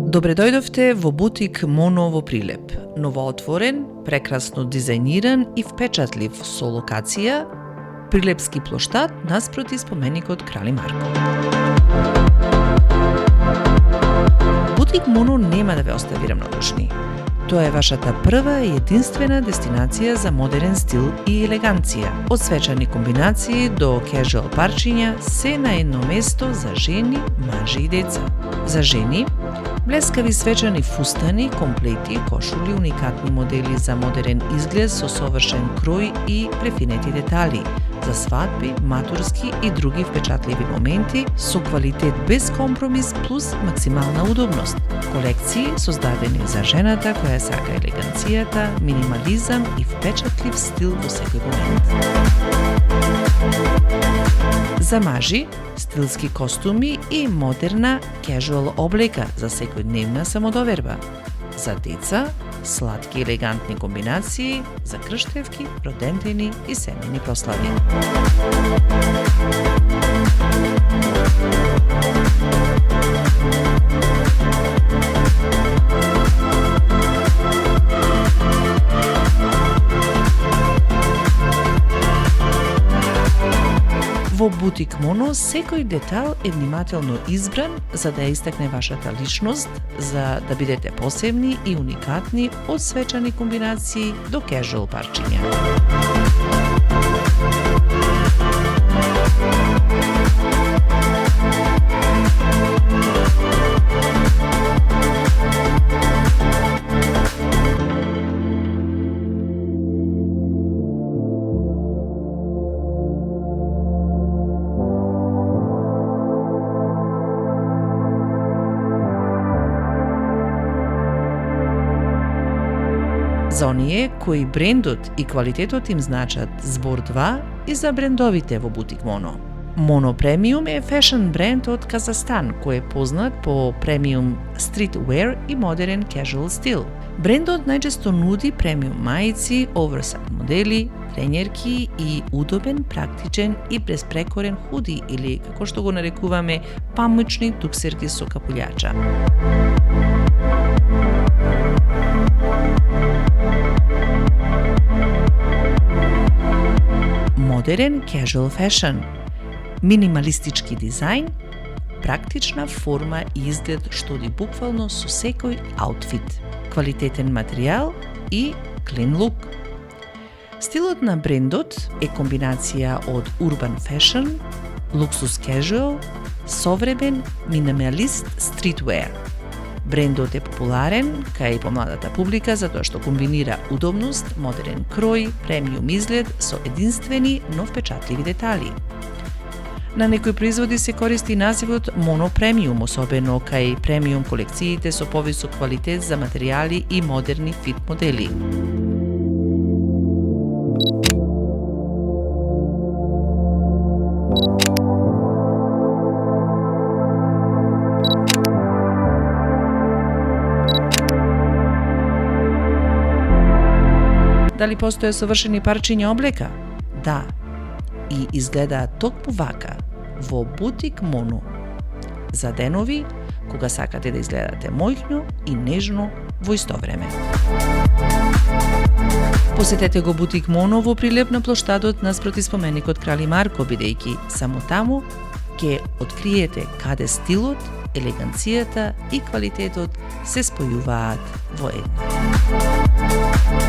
Добре дојдовте во бутик Моно во Прилеп. Новоотворен, прекрасно дизајниран и впечатлив со локација Прилепски плоштад наспроти споменикот Крали Марко. Бутик Моно нема да ве остави равнодушни. Тоа е вашата прва и единствена дестинација за модерен стил и елеганција. Од свечани комбинации до кежуал парчиња, се на едно место за жени, мажи и деца. За жени, блескави свечани фустани, комплети, кошули, уникатни модели за модерен изглед со совршен крој и префинети детали. За свадби, матурски и други впечатливи моменти со квалитет без компромис плюс максимална удобност. Колекции создадени за жената која сака елеганцијата, минимализам и впечатлив стил во секој момент. За мажи, стилски костуми и модерна кежуал облека за секојдневна самодоверба. За деца, сладки елегантни комбинации за крштевки, родендени и семени прослави. Во бутик Моно секој детал е внимателно избран за да ја истакне вашата личност, за да бидете посебни и уникатни од свечани комбинации до кежуал парчиња. За оние кои брендот и квалитетот им значат збор 2 и за брендовите во бутик Моно. Моно Премиум е фешн бренд од Казахстан кој е познат по премиум стритвер и модерен кежуал стил. Брендот најчесто нуди премиум мајци, оверсайз модели, тренерки и удобен, практичен и безпрекорен худи или како што го нарекуваме памучни туксерки со капулјача. Модерен кежуал фешн, минималистички дизајн, практична форма и изглед што оди буквално со секој аутфит, квалитетен материјал и клин лук. Стилот на брендот е комбинација од урбан фешн, луксус кежуал, современ минималист стритвер. Брендот е популарен кај помладата публика затоа што комбинира удобност, модерен крој, премиум изглед со единствени, но впечатливи детали. На некои производи се користи називот Моно Премиум, особено кај премиум колекциите со повисок квалитет за материјали и модерни фит модели. Дали постоje совршени парчиња облека? Да. И изгледаат токму вака во бутик Моно. За денови кога сакате да изгледате моќно и нежно во исто време. Посетете го бутик Моно во Прилеп на плоштадот наспроти споменикот Крали Марко, бидејќи само таму ќе откриете каде стилот, елеганцијата и квалитетот се спојуваат во едно.